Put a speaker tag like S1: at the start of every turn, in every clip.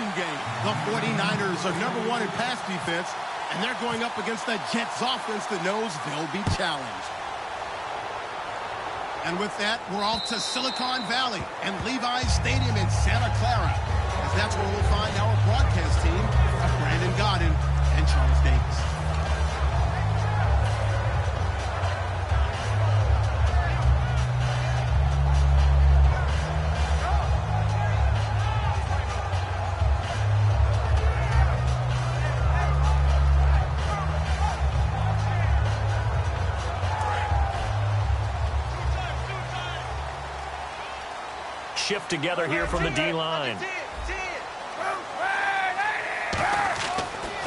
S1: passing game. The 49ers are #1 in pass defense, and they're going up against the Jets offense that knows they'll be challenged. And with that, we're off to Silicon Valley and Levi's Stadium in Santa Clara, as that's where we'll find our broadcast team of Brandon Godden and Charles Davis.
S2: Shift together here from the D-line.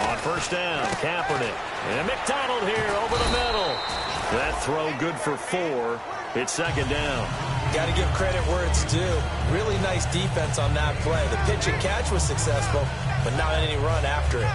S2: On first down, Kaepernick. And McDonald here over the middle. That throw good for 4. It's second down.
S3: Got to give credit where it's due. Really nice defense on that play. The pitch and catch was successful, but not any run after it.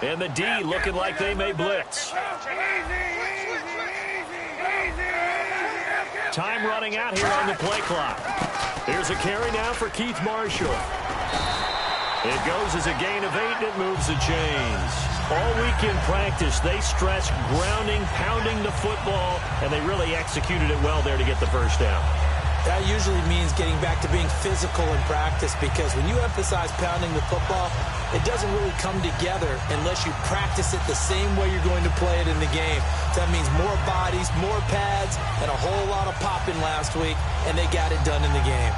S2: And the D looking like they may blitz. Time running out here on the play clock. Here's a carry now for Keith Marshall. It goes as a gain of 8, and it moves the chains. All week in practice, they stressed grounding, pounding the football, and they really executed it well there to get the first down.
S3: That usually means getting back to being physical in practice, because when you emphasize pounding the football, it doesn't really come together unless you practice it the same way you're going to play it in the game. That means more bodies, more pads, and a whole lot of popping last week, and they got it done in the game.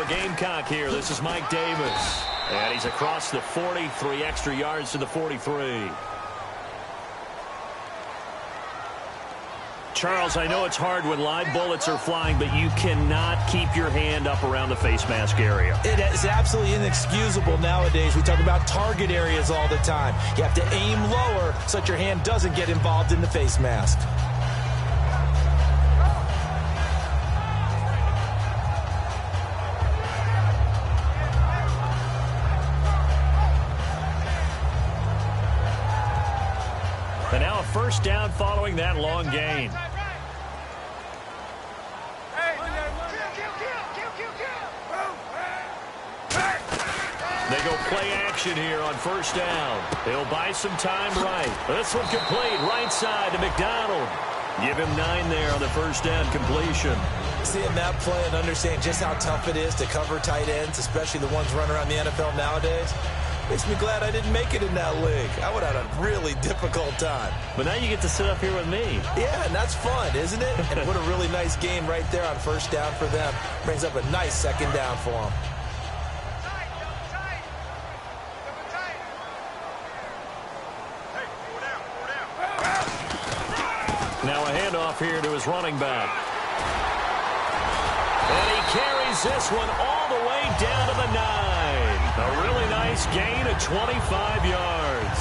S2: Gamecock here. This is Mike Davis. And he's across the 40, 3 extra yards to the 43. Charles, I know it's hard when live bullets are flying, but you cannot keep your hand up around the face mask area.
S3: It is absolutely inexcusable nowadays. We talk about target areas all the time. You have to aim lower so that your hand doesn't get involved in the face mask.
S2: And now a first down following that long gain. They go play action here on first down. They'll buy some time right. This one complete right side to McDonald. Give him 9 there on the first down completion.
S3: Seeing that play and understanding just how tough it is to cover tight ends, especially the ones running around the NFL nowadays, makes me glad I didn't make it in that league. I would have had a really difficult time.
S2: But now you get to sit up here with me.
S3: Yeah, and that's fun, isn't it? And what a really nice game right there on first down for them. Brings up a nice second down for them.
S2: Now a handoff here to his running back. And he carries this one all the way down to the 9. A really nice gain of 25 yards.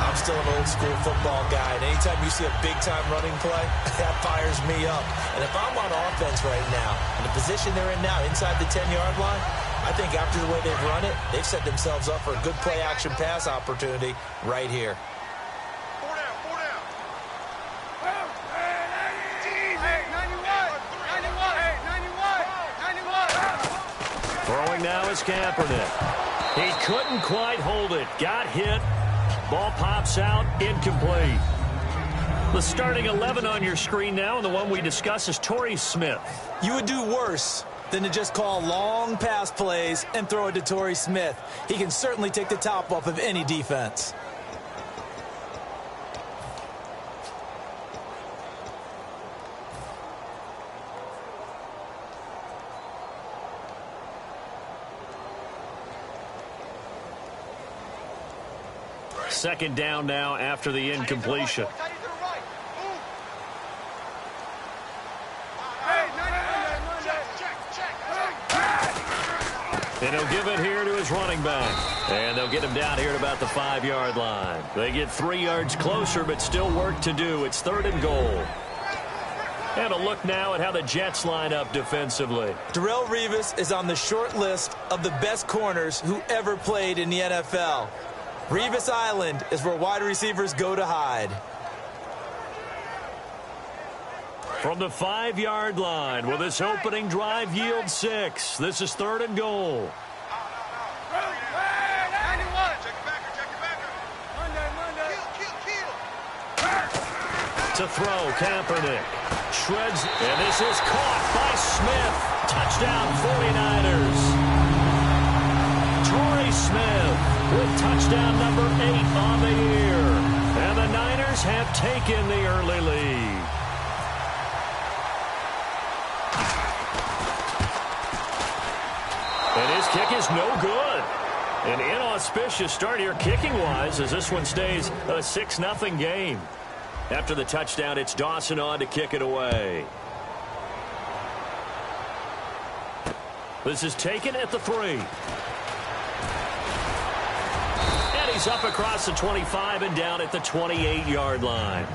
S3: I'm still an old-school football guy, and anytime you see a big-time running play, that fires me up. And if I'm on offense right now, in the position they're in now, inside the 10-yard line, I think after the way they've run it, they've set themselves up for a good play-action pass opportunity right here.
S2: Throwing now is Kaepernick. He couldn't quite hold it. Got hit. Ball pops out. Incomplete. The starting 11 on your screen now, and the one we discuss is Torrey Smith.
S3: You would do worse than to just call long pass plays and throw it to Torrey Smith. He can certainly take the top off of any defense.
S2: second down now after the incompletion. And he'll give it here to his running back. And they'll get him down here at about the 5-yard line. They get 3 yards closer, but still work to do. It's 3rd and goal. And a look now at how the Jets line up defensively.
S3: Darrelle Revis is on the short list of the best corners who ever played in the NFL. Revis Island is where wide receivers go to hide.
S2: From the 5-yard line, will this opening drive yield 6? This is 3rd and goal. To throw, Kaepernick shreds, and this is caught by Smith. Touchdown, 49ers. Torrey Smith with touchdown number 8 on the year. And the Niners have taken the early lead. And his kick is no good. An inauspicious start here kicking-wise as this one stays a 6-0 game. After the touchdown, it's Dawson on to kick it away. This is taken at the 3. And he's up across the 25 and down at the 28-yard line.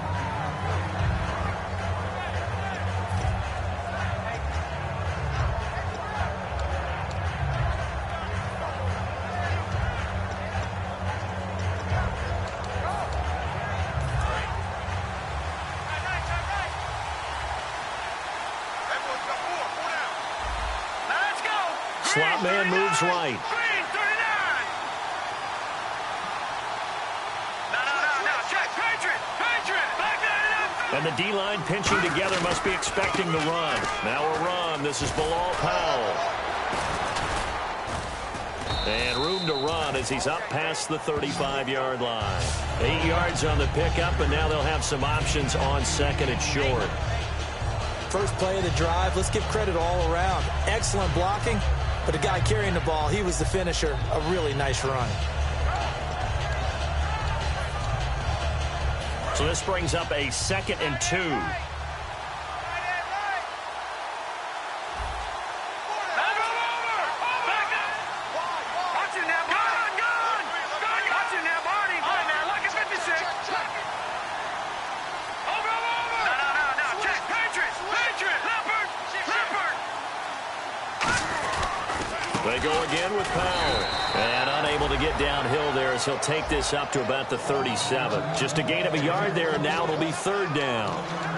S2: Slot man moves right. And the D-line pinching together must be expecting the run. Now a run. This is Bilal Powell. And room to run as he's up past the 35-yard line. 8 yards on the pickup, and now they'll have some options on 2nd and short.
S3: First play of the drive, let's give credit all around. Excellent blocking, but the guy carrying the ball, he was the finisher. A really nice run.
S2: So this brings up a 2nd and 2. They go again with Powell. And unable to get downhill there as he'll take this up to about the 37. Just a gain of a yard there, and now it'll be 3rd down.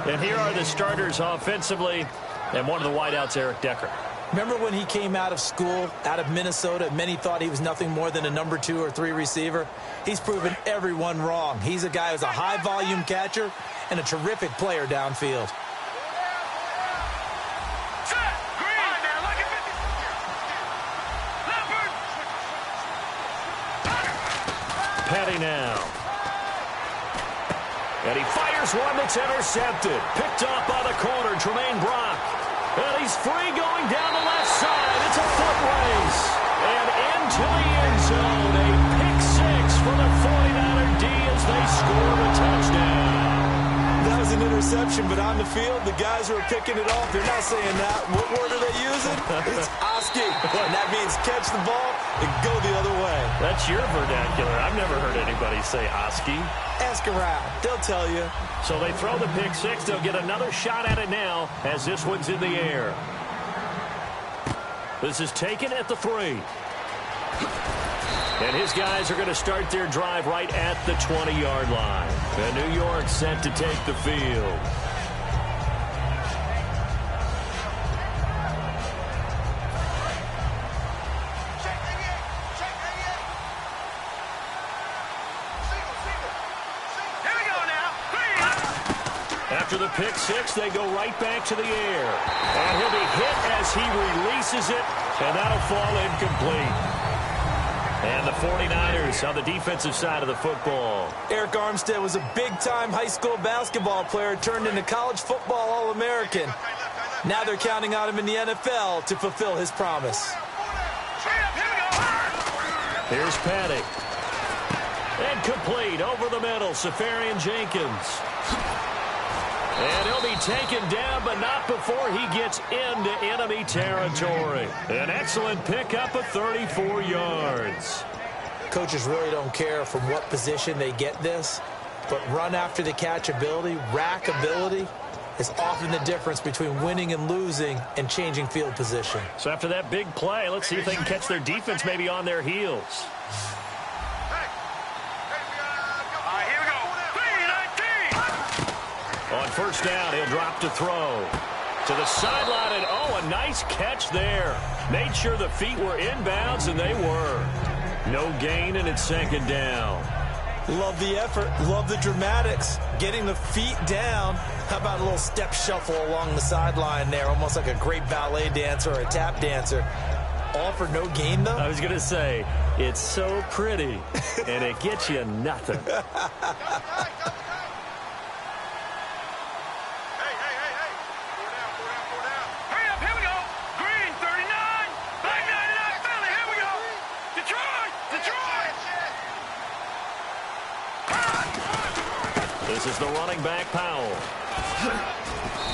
S2: And here are the starters offensively. And one of the wideouts, Eric Decker.
S3: Remember when he came out of school, out of Minnesota, many thought he was nothing more than a number 2 or 3 receiver? He's proven everyone wrong. He's a guy who's a high-volume catcher and a terrific player downfield.
S2: Petty now. And he fires one that's intercepted. Picked off by the corner, Tremaine Brock. And he's free going down the left side. It's a foot race. And into the end zone. A pick 6 for the 49er D as they score the touchdown.
S3: That was an interception, but on the field, the guys who are picking it off, they're not saying that. What word are they using? It's Oski. And that means catch the ball and go the other way.
S2: That's your vernacular. I've never heard anybody say Oski.
S3: Ask around. They'll tell you.
S2: So they throw the pick 6. They'll get another shot at it now as this one's in the air. This is taken at the 3. And his guys are going to start their drive right at the 20-yard line. And New York set to take the field. After the pick 6, they go right back to the air. And he'll be hit as he releases it, and that'll fall incomplete. And the 49ers on the defensive side of the football.
S3: Eric Armstead was a big-time high school basketball player turned into college football All-American. Now they're counting on him in the NFL to fulfill his promise.
S2: Here's Paddock. And complete over the middle, Safarian Jenkins. And he'll be taken down, but not before he gets into enemy territory. An excellent pickup of 34 yards.
S3: Coaches really don't care from what position they get this, but run after the catch ability, rack ability, is often the difference between winning and losing and changing field position.
S2: So after that big play, let's see if they can catch their defense maybe on their heels. On first down, he'll drop to throw. To the sideline, and oh, a nice catch there. Made sure the feet were inbounds, and they were. No gain, and it's second down.
S3: Love the effort. Love the dramatics. Getting the feet down. How about a little step shuffle along the sideline there, almost like a great ballet dancer or a tap dancer. All for no gain, though?
S2: I was going to say, it's so pretty, and it gets you nothing. This is the running back, Powell.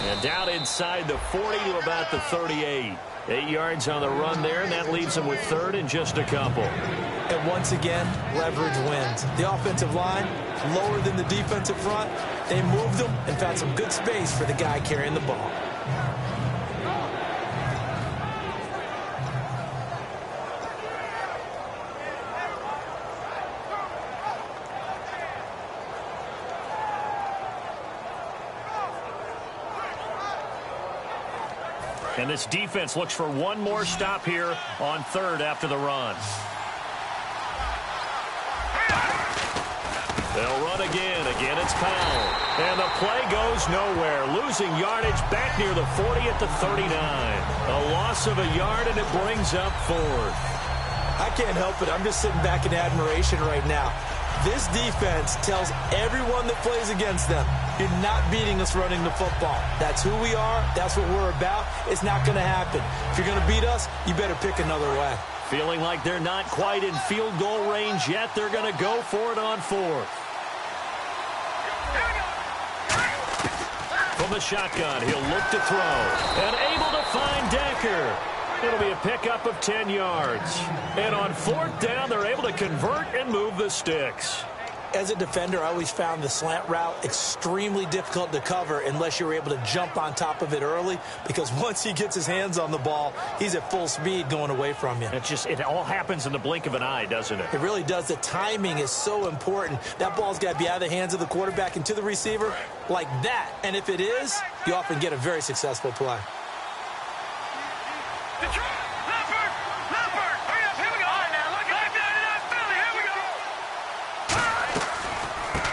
S2: And down inside the 40 to about the 38. 8 yards on the run there, and that leaves him with third and just a couple.
S3: And once again, leverage wins. The offensive line, lower than the defensive front. They moved them and found some good space for the guy carrying the ball.
S2: And this defense looks for one more stop here on third after the run. They'll run again. Again, it's Powell. And the play goes nowhere. Losing yardage back near the 40 at the 39. A loss of a yard, and it brings up fourth.
S3: I can't help it. I'm just sitting back in admiration right now. This defense tells everyone that plays against them, you're not beating us running the football. That's who we are. That's what we're about. It's not going to happen. If you're going to beat us, you better pick another way.
S2: Feeling like they're not quite in field goal range yet. They're going to go for it on fourth. From the shotgun, he'll look to throw. And able to find Decker. It'll be a pickup of 10 yards. And on fourth down, they're able to convert and move the sticks.
S3: As a defender, I always found the slant route extremely difficult to cover unless you're able to jump on top of it early, because once he gets his hands on the ball, he's at full speed going away from you.
S2: It all happens in the blink of an eye, doesn't it?
S3: It really does. The timing is so important. That ball's got to be out of the hands of the quarterback and to the receiver like that. And if it is, you often get a very successful play.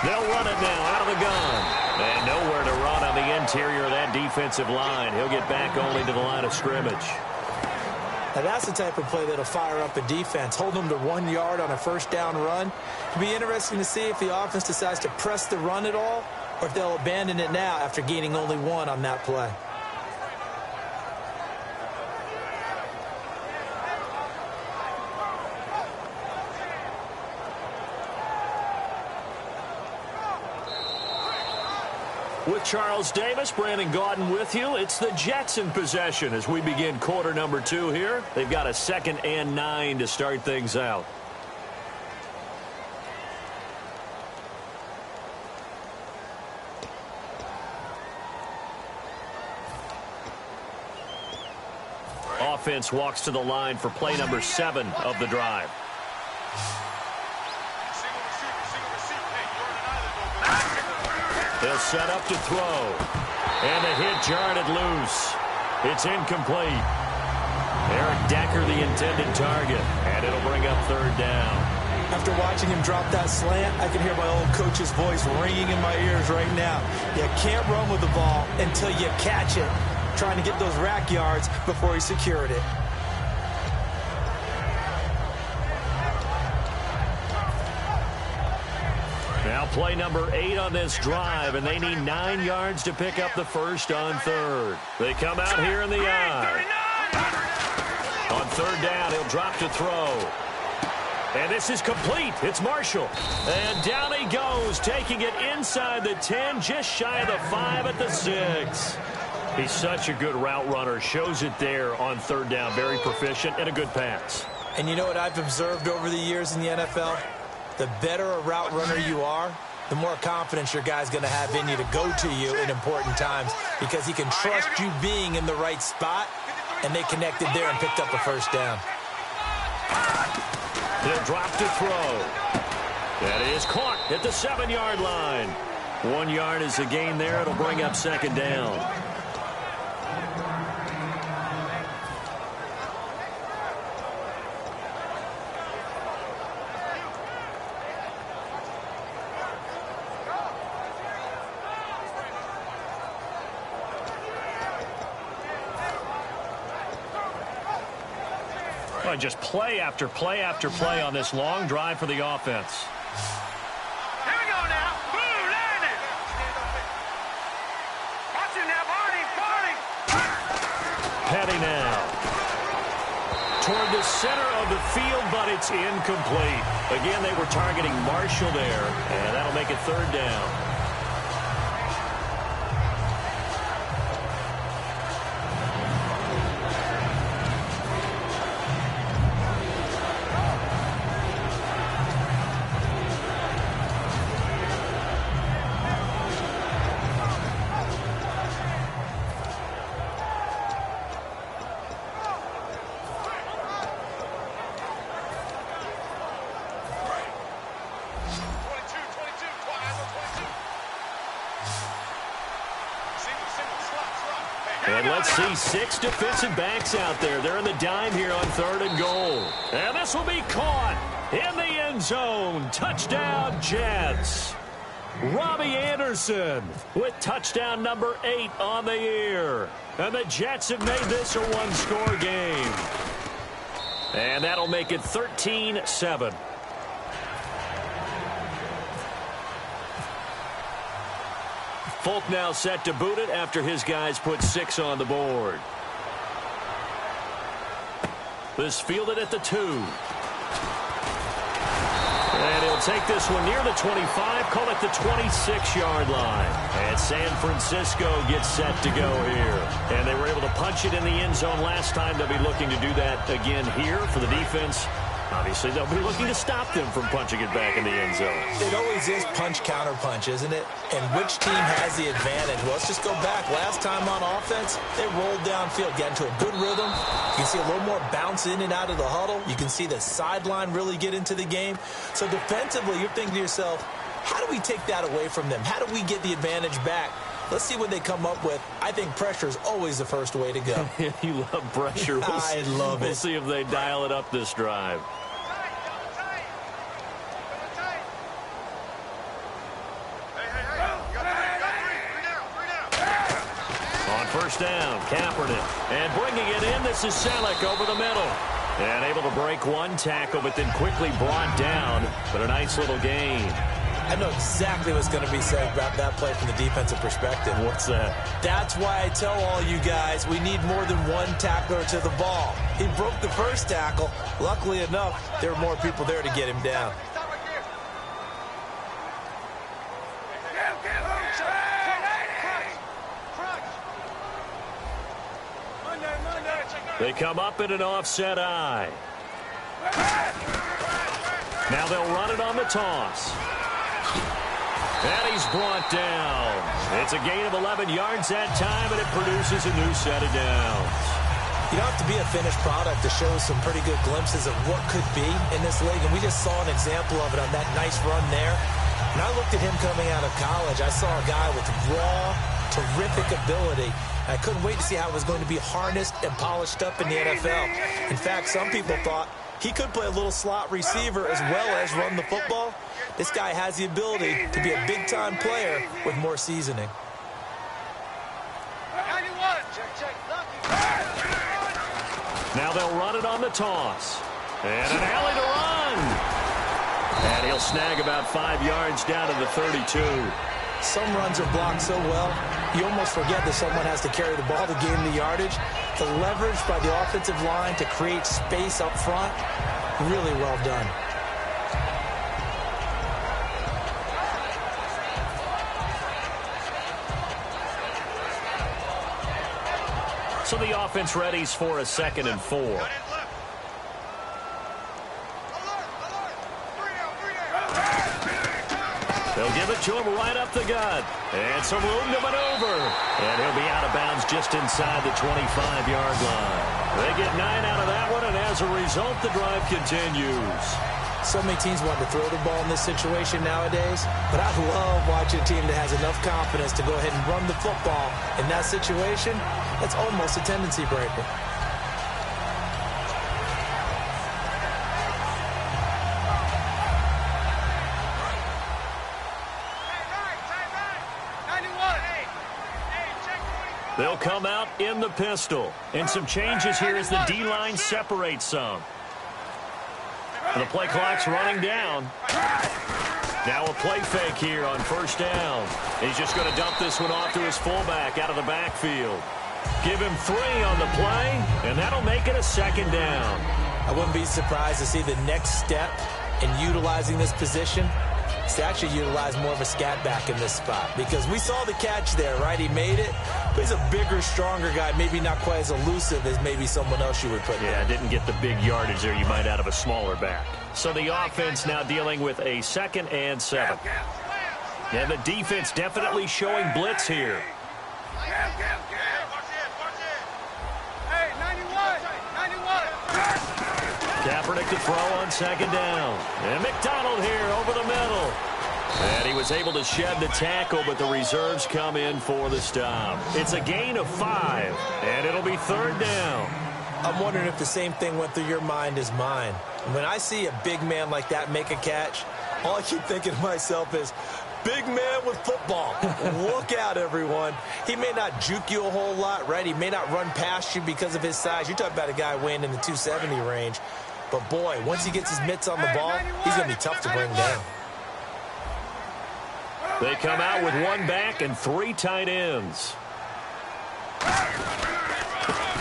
S2: They'll run it now out of the gun. And nowhere to run on the interior of that defensive line. He'll get back only to the line of scrimmage.
S3: Now that's the type of play that'll fire up a defense. Hold them to 1 yard on a first down run. It'll be interesting to see if the offense decides to press the run at all, or if they'll abandon it now after gaining only one on that play.
S2: With Charles Davis, Brandon Gaudin with you. It's the Jets in possession as we begin quarter number 2 here. They've got a 2nd and 9 to start things out. Offense walks to the line for play number 7 of the drive. They'll set up to throw. And the hit jarred it loose. It's incomplete. Eric Decker, the intended target. And it'll bring up third down.
S3: After watching him drop that slant, I can hear my old coach's voice ringing in my ears right now. You can't run with the ball until you catch it. Trying to get those rack yards before he secured it.
S2: Now play number 8 on this drive, and they need 9 yards to pick up the first on third. They come out here in the eye. On third down, he'll drop to throw. And this is complete. It's Marshall. And down he goes, taking it inside the 10, just shy of the 5 at the 6. He's such a good route runner. Shows it there on third down. Very proficient and a good pass.
S3: And you know what I've observed over the years in the NFL? The better a route runner you are, the more confidence your guy's going to have in you to go to you in important times because he can trust you being in the right spot, and they connected there and picked up a first down.
S2: He'll drop to throw. That is caught at the 7-yard line. 1 yard is the gain there. It'll bring up second down. Just play after play after play on this long drive for the offense.
S4: Here we go now. Boom, land it. Watch it now, Barney.
S2: Petty now. Toward the center of the field, but it's incomplete. Again, they were targeting Marshall there, and that'll make it third down. And let's see 6 defensive backs out there. They're in the dime here on 3rd and goal. And this will be caught in the end zone. Touchdown, Jets. Robbie Anderson with touchdown number 8 on the year. And the Jets have made this a one-score game. And that'll make it 13-7. Folk now set to boot it after his guys put 6 on the board. This fielded at the 2. And he'll take this one near the 25, call it the 26-yard line. And San Francisco gets set to go here. And they were able to punch it in the end zone last time. They'll be looking to do that again here for the defense. Obviously, they'll be looking to stop them from punching it back in the end zone.
S3: It always is punch-counter-punch, isn't it? And which team has the advantage? Well, let's just go back. Last time on offense, they rolled downfield, got into a good rhythm. You can see a little more bounce in and out of the huddle. You can see the sideline really get into the game. So defensively, you're thinking to yourself, how do we take that away from them? How do we get the advantage back? Let's see what they come up with. I think pressure is always the first way to go.
S2: You love pressure.
S3: I love it.
S2: We'll see if they dial it up this drive. First down, Kaepernick. And bringing it in, this is Selleck over the middle. And able to break one tackle, but then quickly brought down. But a nice little gain.
S3: I know exactly what's going to be said about that play from the defensive perspective.
S2: What's that?
S3: That's why I tell all you guys we need more than one tackler to the ball. He broke the first tackle. Luckily enough, there were more people there to get him down.
S2: They come up in an offset eye. Now they'll run it on the toss. And he's brought down. It's a gain of 11 yards that time, and it produces a new set of downs.
S3: You don't have to be a finished product to show some pretty good glimpses of what could be in this league, and we just saw an example of it on that nice run there. When I looked at him coming out of college, I saw a guy with raw, terrific ability. I couldn't wait to see how it was going to be harnessed and polished up in the NFL. In fact, some people thought he could play a little slot receiver as well as run the football. This guy has the ability to be a big-time player with more seasoning.
S2: Now they'll run it on the toss. And an alley to run. And he'll snag about 5 yards down to the 32.
S3: Some runs are blocked so well, you almost forget that someone has to carry the ball to gain the yardage. The leverage by the offensive line to create space up front, really well done.
S2: So the offense readies for a 2nd and 4. They'll give it to him right up the gut. And some room to maneuver. And he'll be out of bounds just inside the 25-yard line. They get 9 out of that one, and as a result, the drive continues.
S3: So many teams want to throw the ball in this situation nowadays, but I love watching a team that has enough confidence to go ahead and run the football. In that situation, that's almost a tendency breaker.
S2: They'll come out in the pistol. And some changes here as the D-line separates some. The play clock's running down. Now a play fake here on 1st down. He's just going to dump this one off to his fullback out of the backfield. Give him 3 on the play, and that'll make it a 2nd down.
S3: I wouldn't be surprised to see the next step in utilizing this position is to actually utilize more of a scat back in this spot, because we saw the catch there, right? He made it, but he's a bigger, stronger guy, maybe not quite as elusive as maybe someone else you would put there.
S2: Didn't get the big yardage there you might out of a smaller back. So the offense now dealing with a 2nd and 7. And the defense definitely showing blitz here. Kaepernick to throw on 2nd down. And McDonald here over the middle. And he was able to shed the tackle, but the reserves come in for the stop. It's a gain of 5, and it'll be 3rd down.
S3: I'm wondering if the same thing went through your mind as mine. When I see a big man like that make a catch, all I keep thinking to myself is, big man with football. Look out, everyone. He may not juke you a whole lot, right? He may not run past you because of his size. You're talking about a guy weighing in the 270 range. But, boy, once he gets his mitts on the ball, he's going to be tough to bring down.
S2: They come out with 1 back and 3 tight ends.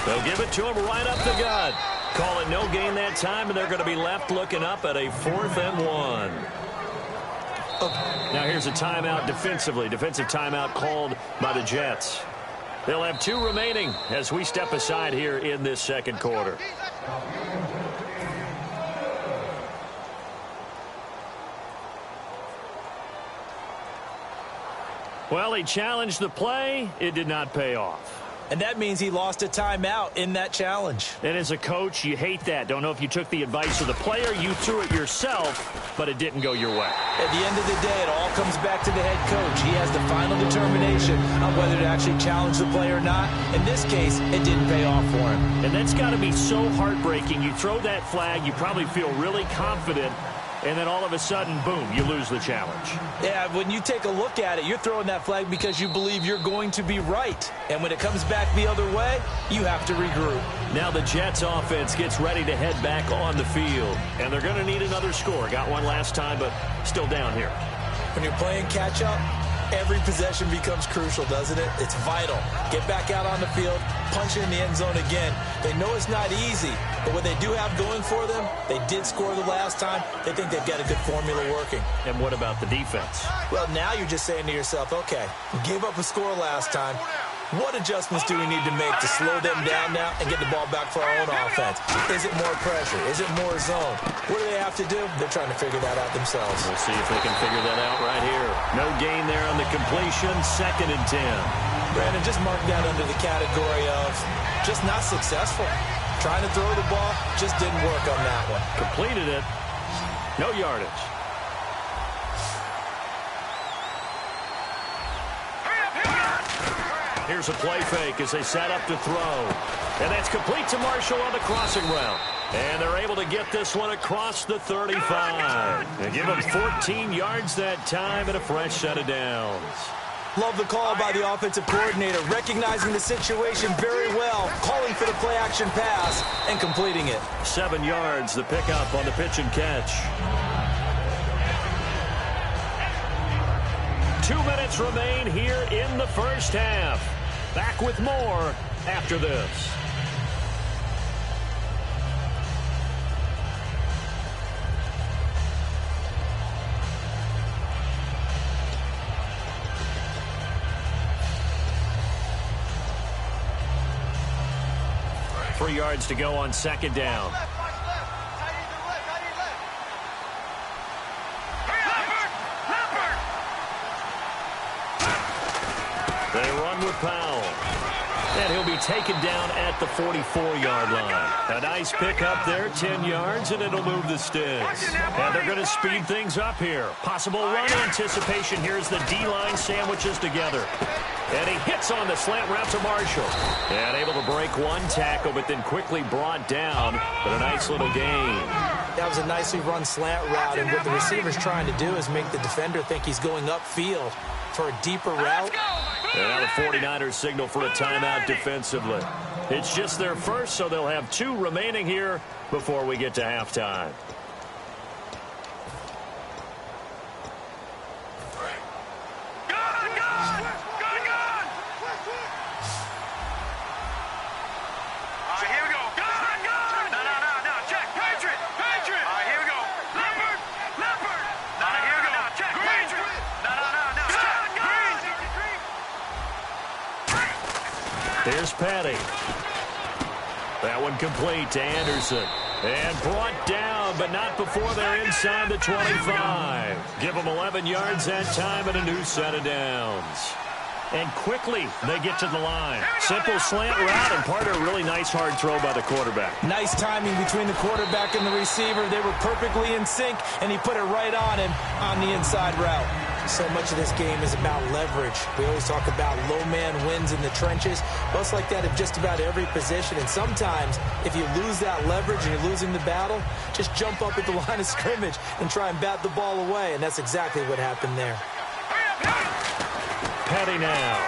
S2: They'll give it to him right up the gut. Call it no gain that time, and they're going to be left looking up at a 4th and 1. Now here's a timeout defensively. Defensive timeout called by the Jets. They'll have 2 remaining as we step aside here in this 2nd quarter. Well, he challenged the play. It did not pay off.
S3: And that means he lost a timeout in that challenge.
S2: And as a coach, you hate that. Don't know if you took the advice of the player. You threw it yourself, but it didn't go your way.
S3: At the end of the day, it all comes back to the head coach. He has the final determination on whether to actually challenge the play or not. In this case, it didn't pay off for him.
S2: And that's got to be so heartbreaking. You throw that flag, you probably feel really confident, and then all of a sudden, boom, you lose the challenge.
S3: Yeah, when you take a look at it, you're throwing that flag because you believe you're going to be right. And when it comes back the other way, you have to regroup.
S2: Now the Jets offense gets ready to head back on the field. And they're going to need another score. Got one last time, but still down here.
S3: When you're playing catch-up, every possession becomes crucial, doesn't it? It's vital. Get back out on the field, punch it in the end zone again. They know it's not easy, but what they do have going for them, they did score the last time. They think they've got a good formula working.
S2: And what about the defense?
S3: Well, now you're just saying to yourself, okay, we gave up a score last time. What adjustments do we need to make to slow them down now and get the ball back for our own offense? Is it more pressure? Is it more zone? What do they have to do? They're trying to figure that out themselves.
S2: We'll see if they can figure that out right here. No gain there on the completion. 2nd and 10.
S3: Brandon, just mark that under the category of just not successful. Trying to throw the ball, just didn't work on that one.
S2: Completed it. No yardage. Here's a play fake as they set up to throw. And that's complete to Marshall on the crossing route. And they're able to get this one across the 35. They give him 14 yards that time and a fresh set of downs.
S3: Love the call by the offensive coordinator, recognizing the situation very well, calling for the play-action pass and completing it.
S2: 7 yards, the pickup on the pitch and catch. 2 minutes remain here in the first half. Back with more after this. 3 yards to go on second down. They run with Powell. And he'll be taken down at the 44-yard line. A nice pick up there, 10 yards, and it'll move the sticks. And they're going to speed things up here. Possible run anticipation. Here's the D-line sandwiches together. And he hits on the slant route to Marshall. And able to break one tackle, but then quickly brought down. But a nice little gain.
S3: That was a nicely run slant route, and what the receiver's trying to do is make the defender think he's going upfield for a deeper route.
S2: And now the 49ers signal for a timeout defensively. It's just their first, so they'll have 2 remaining here before we get to halftime. Here's Petty. That one complete to Anderson. And brought down, but not before they're inside the 25. Give them 11 yards that time and a new set of downs. And quickly, they get to the line. Simple slant route and part of a really nice hard throw by the quarterback.
S3: Nice timing between the quarterback and the receiver. They were perfectly in sync, and he put it right on him on the inside route. So much of this game is about leverage. We always talk about low man wins in the trenches. Well, it's like that in just about every position. And sometimes, if you lose that leverage and you're losing the battle, just jump up at the line of scrimmage and try and bat the ball away. And that's exactly what happened there.
S2: Petty now.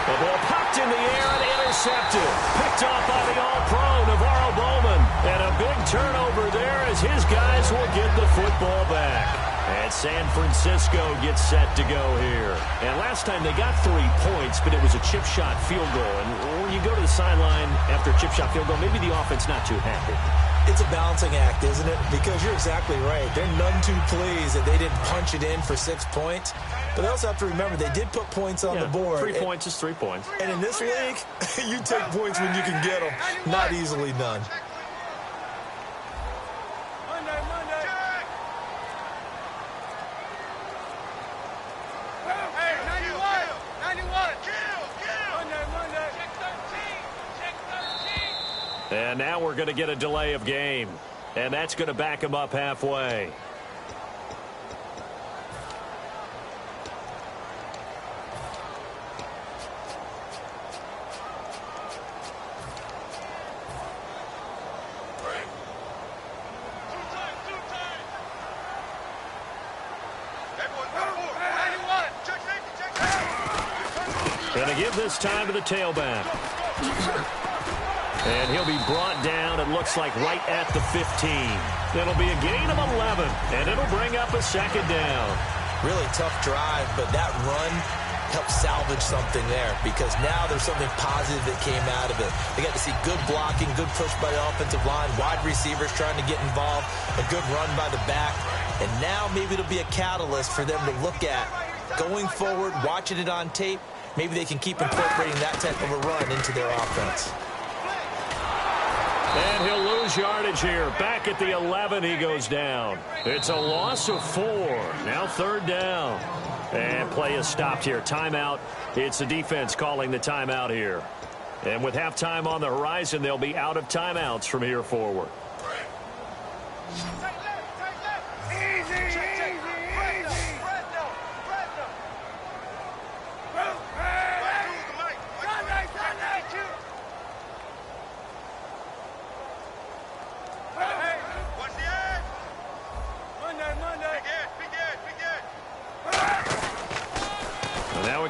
S2: The ball popped in the air and intercepted. Picked off by the all-pro Navarro Bowman. And a big turnover there as his guys will get the football back. And San Francisco gets set to go here. And last time they got 3 points, but it was a chip shot field goal. And when you go to the sideline after a chip shot field goal, maybe the offense not too happy.
S3: It's a balancing act, isn't it? Because you're exactly right. They're none too pleased that they didn't punch it in for 6 points. But they also have to remember they did put points on the board.
S2: 3 points is 3 points.
S3: And in this league, you take points when you can get them. Not easily done.
S2: And now we're going to get a delay of game. And that's going to back him up halfway. Going to give this time to the tailback. And he'll be brought down, it looks like, right at the 15. That'll be a gain of 11, and it'll bring up a second down.
S3: Really tough drive, but that run helped salvage something there because now there's something positive that came out of it. They got to see good blocking, good push by the offensive line, wide receivers trying to get involved, a good run by the back, and now maybe it'll be a catalyst for them to look at going forward, watching it on tape. Maybe they can keep incorporating that type of a run into their offense.
S2: And he'll lose yardage here. Back at the 11, he goes down. It's a loss of 4. Now 3rd down. And play is stopped here. Timeout. It's the defense calling the timeout here. And with halftime on the horizon, they'll be out of timeouts from here forward.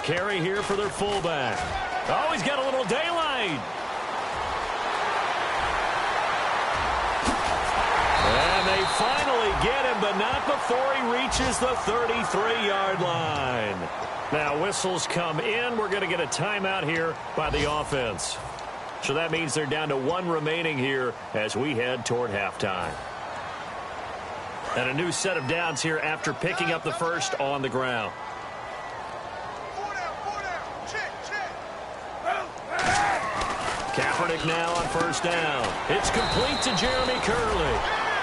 S2: Carry here for their fullback. Oh, he's got a little daylight. And they finally get him, but not before he reaches the 33-yard line. Now whistles come in. We're going to get a timeout here by the offense. So that means they're down to 1 remaining here as we head toward halftime. And a new set of downs here after picking up the first on the ground. Kaepernick now on first down. It's complete to Jeremy Curley.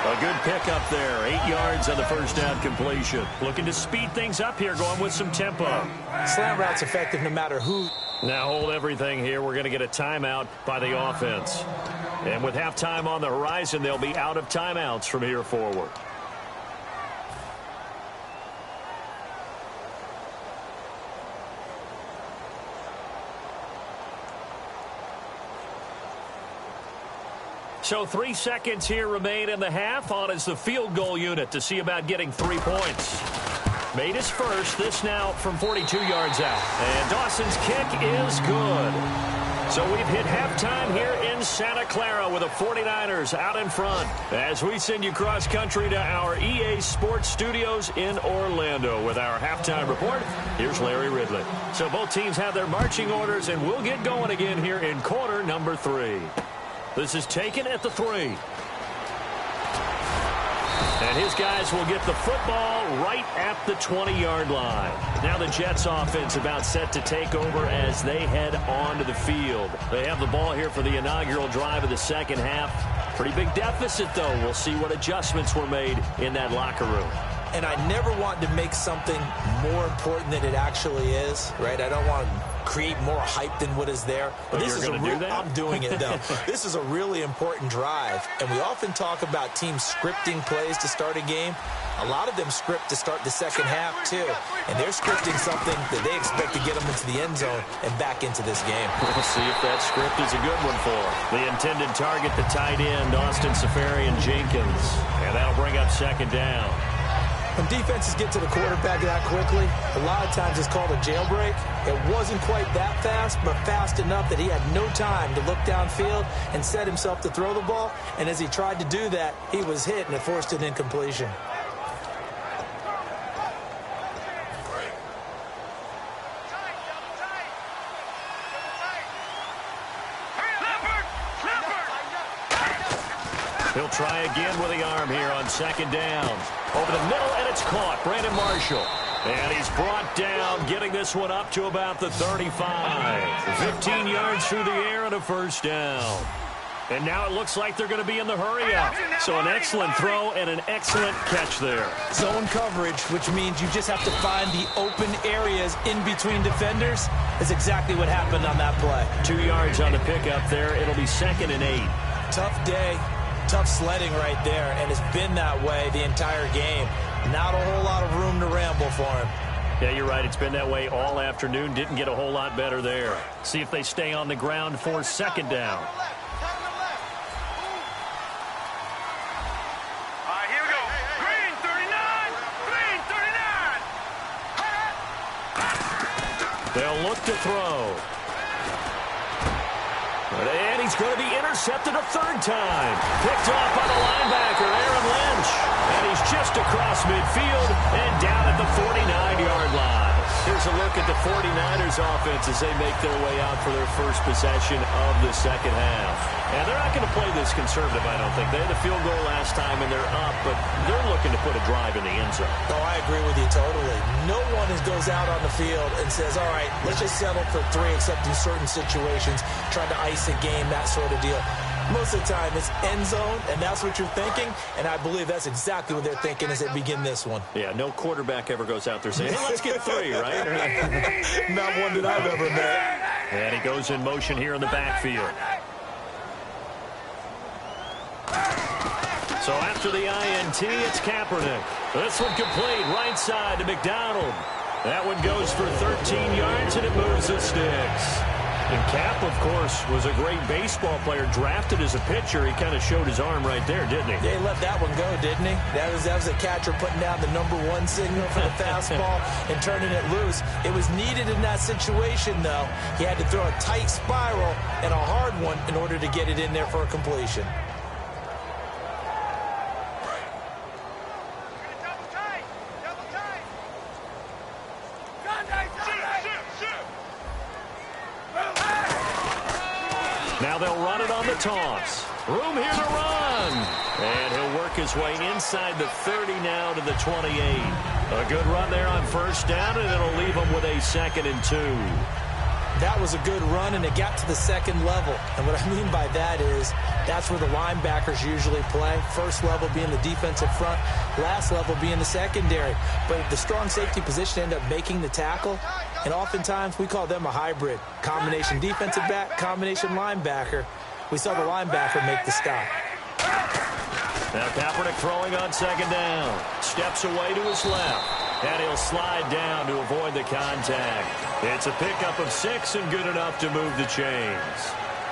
S2: A good pickup there. 8 yards on the first down completion. Looking to speed things up here, going with some tempo.
S3: Slant route's effective no matter who.
S2: Now hold everything here. We're going to get a timeout by the offense. And with halftime on the horizon, they'll be out of timeouts from here forward. So 3 seconds here remain in the half. On is the field goal unit to see about getting 3 points. Made his first. This now from 42 yards out. And Dawson's kick is good. So we've hit halftime here in Santa Clara with the 49ers out in front. As we send you cross country to our EA Sports Studios in Orlando with our halftime report. Here's Larry Ridley. So both teams have their marching orders, and we'll get going again here in quarter number 3. This is taken at the 3. And his guys will get the football right at the 20-yard line. Now the Jets offense about set to take over as they head onto the field. They have the ball here for the inaugural drive of the second half. Pretty big deficit, though. We'll see what adjustments were made in that locker room.
S3: And I never want to make something more important than it actually is, right? I don't want to create more hype than what is there. But this is I'm doing it, though. This is a really important drive. And we often talk about teams scripting plays to start a game. A lot of them script to start the second half, too. And they're scripting something that they expect to get them into the end zone and back into this game.
S2: We'll see if that script is a good one for them. The intended target, the tight end, Austin Seferian-Jenkins. And that'll bring up second down.
S3: When defenses get to the quarterback that quickly, a lot of times it's called a jailbreak. It wasn't quite that fast, but fast enough that he had no time to look downfield and set himself to throw the ball. And as he tried to do that, he was hit, and it forced an incompletion.
S2: He'll try again with the arm here on second down. Over the middle, and it's caught. Brandon Marshall. And he's brought down, getting this one up to about the 35. 15 yards through the air and a first down. And now it looks like they're going to be in the hurry-up. So an excellent throw and an excellent catch there.
S3: Zone coverage, which means you just have to find the open areas in between defenders, is exactly what happened on that play.
S2: 2 yards on the pickup there. It'll be 2nd and 8.
S3: Tough day. Tough sledding right there, and it's been that way the entire game. Not a whole lot of room to ramble for him.
S2: Yeah, you're right. It's been that way all afternoon. Didn't get a whole lot better there. See if they stay on the ground for second down.
S4: All right, here we go. Green 39. Green 39.
S2: They'll look to throw. And he's going to be intercepted a third time. Picked off by the linebacker, Aaron Lynch. And he's just across midfield and down at the 49-yard line. Here's a look at the 49ers offense as they make their way out for their first possession of the second half. And they're not going to play this conservative, I don't think. They had a field goal last time, and they're up, but they're looking to put a drive in the end zone.
S3: Oh, I agree with you totally. No one goes out on the field and says, all right, let's just settle for 3, except in certain situations, trying to ice a game, that sort of deal. Most of the time, it's end zone, and that's what you're thinking, and I believe that's exactly what they're thinking as they begin this one.
S2: Yeah, no quarterback ever goes out there saying, hey, let's get 3, right?
S3: Not one that I've ever met.
S2: And he goes in motion here in the backfield. So after the INT, it's Kaepernick. This one complete, right side to McDonald. That one goes for 13 yards, and it moves the sticks. And Cap, of course, was a great baseball player, drafted as a pitcher. He kind of showed his arm right there, didn't he?
S3: Yeah, he let that one go, didn't he? That was a catcher putting down the #1 signal for the fastball and turning it loose. It was needed in that situation, though. He had to throw a tight spiral and a hard one in order to get it in there for a completion.
S2: Now they'll run it on the toss. Room here to run. And he'll work his way inside the 30 now to the 28. A good run there on first down, and it'll leave him with a 2nd and 2.
S3: That was a good run, and it got to the second level. And what I mean by that is that's where the linebackers usually play. First level being the defensive front, last level being the secondary. But the strong safety position ended up making the tackle, and oftentimes we call them a hybrid. Combination defensive back, combination linebacker. We saw the linebacker make the stop.
S2: Now Kaepernick throwing on second down. Steps away to his left. And he'll slide down to avoid the contact. It's a pickup of 6 and good enough to move the chains.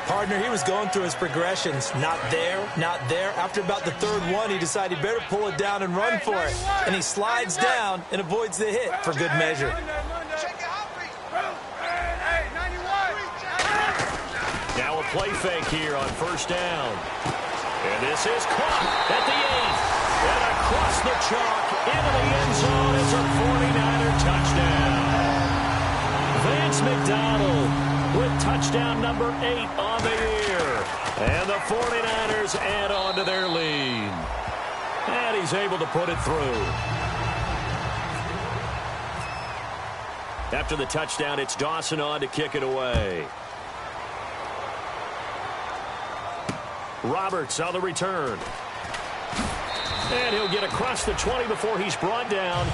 S3: Partner, he was going through his progressions. Not there, not there. After about the third one, he decided he better pull it down and run for it. And he slides down and avoids the hit for good measure.
S2: Now a play fake here on first down. And this is caught at the 8. And across the chalk into the end zone. It's a 49er touchdown. Vance McDonald with touchdown number 8 on the year. And the 49ers add on to their lead. And he's able to put it through. After the touchdown, it's Dawson on to kick it away. Roberts on the return. And he'll get across the 20 before he's brought down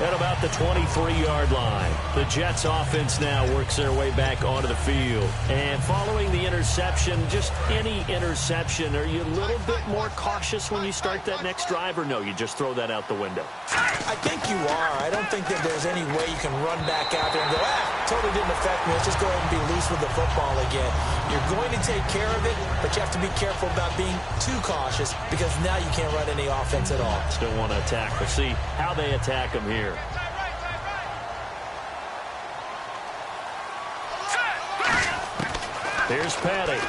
S2: at about the 23-yard line. The Jets offense now works their way back onto the field. And following the interception, just any interception, are you a little bit more cautious when you start that next drive, or no, you just throw that out the window?
S3: I think you are. I don't think that there's any way you can run back out there and go, totally didn't affect me. Let's just go ahead and be loose with the football again. You're going to take care of it, but you have to be careful about being too cautious because now you can't run any offense at all.
S2: Still want to attack. We'll see how they attack him here. Here's Patty.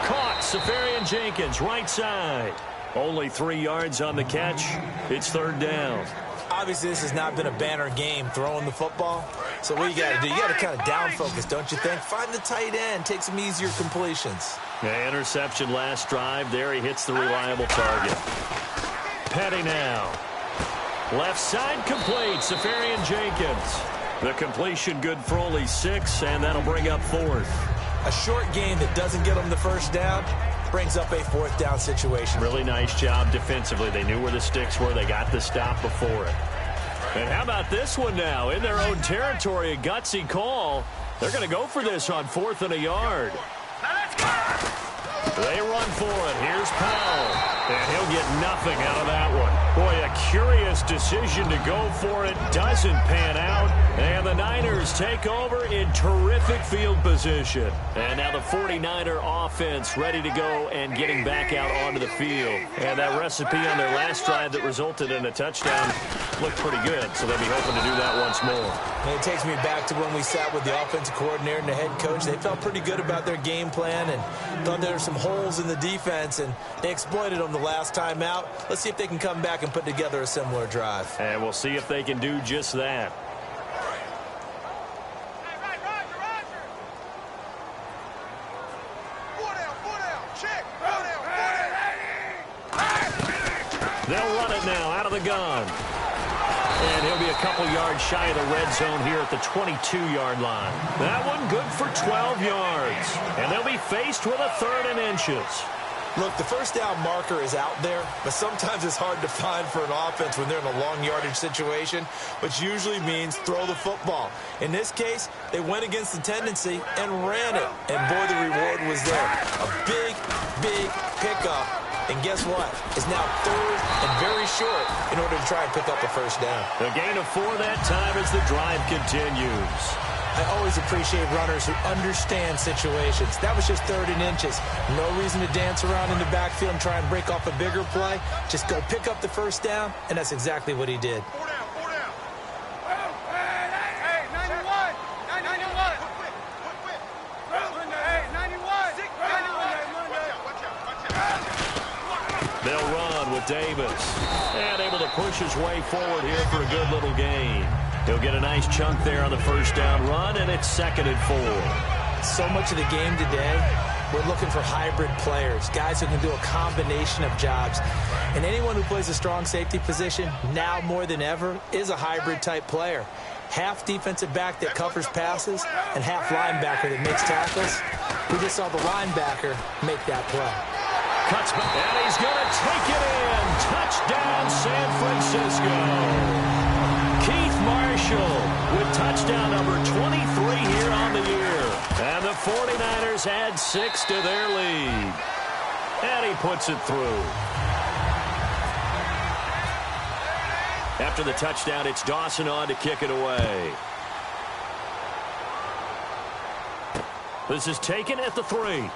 S2: Caught. Safarian Jenkins, right side. Only 3 yards on the catch. It's third down.
S3: Obviously, this has not been a banner game throwing the football. So what you got to do, you got to kind of down focus, don't you think? Find the tight end, take some easier completions.
S2: Yeah, interception last drive. There he hits the reliable target. Petty now. Left side complete. Safarian Jenkins. The completion good for only 6, and that'll bring up 4th.
S3: A short game that doesn't get them the first down brings up a 4th down situation.
S2: Really nice job defensively. They knew where the sticks were. They got the stop before it. And how about this one now? In their own territory, a gutsy call. They're going to go for this on 4th and a yard. They run for it. Here's Powell. And he'll get nothing out of that one. Boy, a curious decision to go for it. Doesn't pan out. And the Niners take over in terrific field position. And now the 49er offense ready to go and getting back out onto the field. And that recipe on their last drive that resulted in a touchdown looked pretty good. So they'll be hoping to do that once more.
S3: And it takes me back to when we sat with the offensive coordinator and the head coach. They felt pretty good about their game plan and thought there were some holes in the defense, and they exploited them the last time out. Let's see if they can come back and put together a similar drive.
S2: And we'll see if they can do just that. They'll run it now out of the gun. And he'll be a couple yards shy of the red zone here at the 22-yard line. That one good for 12 yards. And they'll be faced with a 3rd and inches.
S3: Look, the first down marker is out there, but sometimes it's hard to find for an offense when they're in a long yardage situation, which usually means throw the football. In this case, they went against the tendency and ran it. And boy, the reward was there. A big, big pickup. And guess what? It's now 3rd and very short in order to try and pick up the first down.
S2: A gain of 4 that time as the drive continues.
S3: I always appreciate runners who understand situations. That was just 3rd and inches. No reason to dance around in the backfield and try and break off a bigger play. Just go pick up the first down, and that's exactly what he did.
S2: They'll run with Davis. And able to push his way forward here for a good little gain. He'll get a nice chunk there on the first down run, and it's 2nd and 4.
S3: So much of the game today, we're looking for hybrid players, guys who can do a combination of jobs. And anyone who plays a strong safety position, now more than ever, is a hybrid type player. half defensive back that covers passes and half linebacker that makes tackles. We just saw the linebacker make that play.
S2: Cuts back, and he's going to take it in. Touchdown, San Francisco. Keith Marshall with touchdown number 23 here on the year. And the 49ers add 6 to their lead. And he puts it through. After the touchdown, it's Dawson on to kick it away. This is taken at the 3.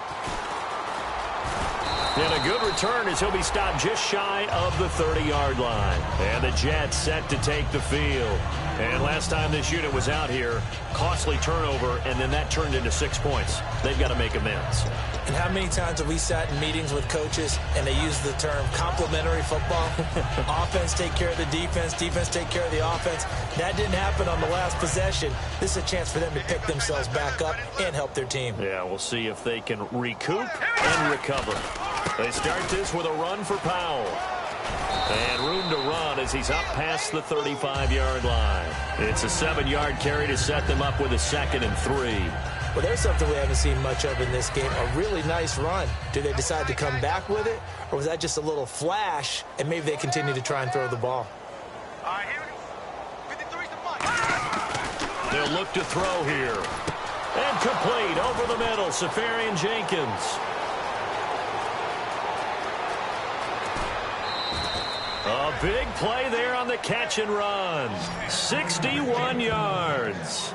S2: And a good return as he'll be stopped just shy of the 30-yard line. And the Jets set to take the field. And last time this unit was out here, costly turnover, and then that turned into 6 points. They've got to make amends.
S3: And how many times have we sat in meetings with coaches and they use the term complementary football? Offense take care of the defense, defense take care of the offense. That didn't happen on the last possession. This is a chance for them to pick themselves back up and help their team.
S2: Yeah, we'll see if they can recoup and recover. They start this with a run for Powell. And room to run as he's up past the 35-yard line. It's a 7-yard carry to set them up with a 2nd and 3.
S3: Well, there's something we haven't seen much of in this game, a really nice run. Do they decide to come back with it, or was that just a little flash, and maybe they continue to try and throw the ball?
S4: All right, here we go. 53's the punch.
S2: They'll look to throw here. And complete over the middle, Safarian Jenkins. A big play there on the catch and run. 61 yards.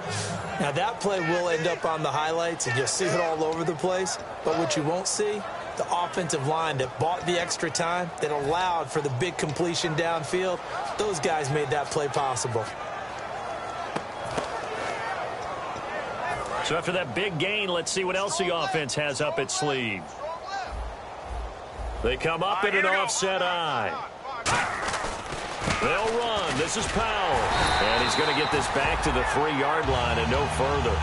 S3: Now, that play will end up on the highlights, and you'll see it all over the place. But what you won't see, the offensive line that bought the extra time, that allowed for the big completion downfield, those guys made that play possible.
S2: So after that big gain, let's see what else the offense has up its sleeve. They come up in an offset eye. They'll run. This is Powell. And he's going to get this back to the 3-yard line and no further.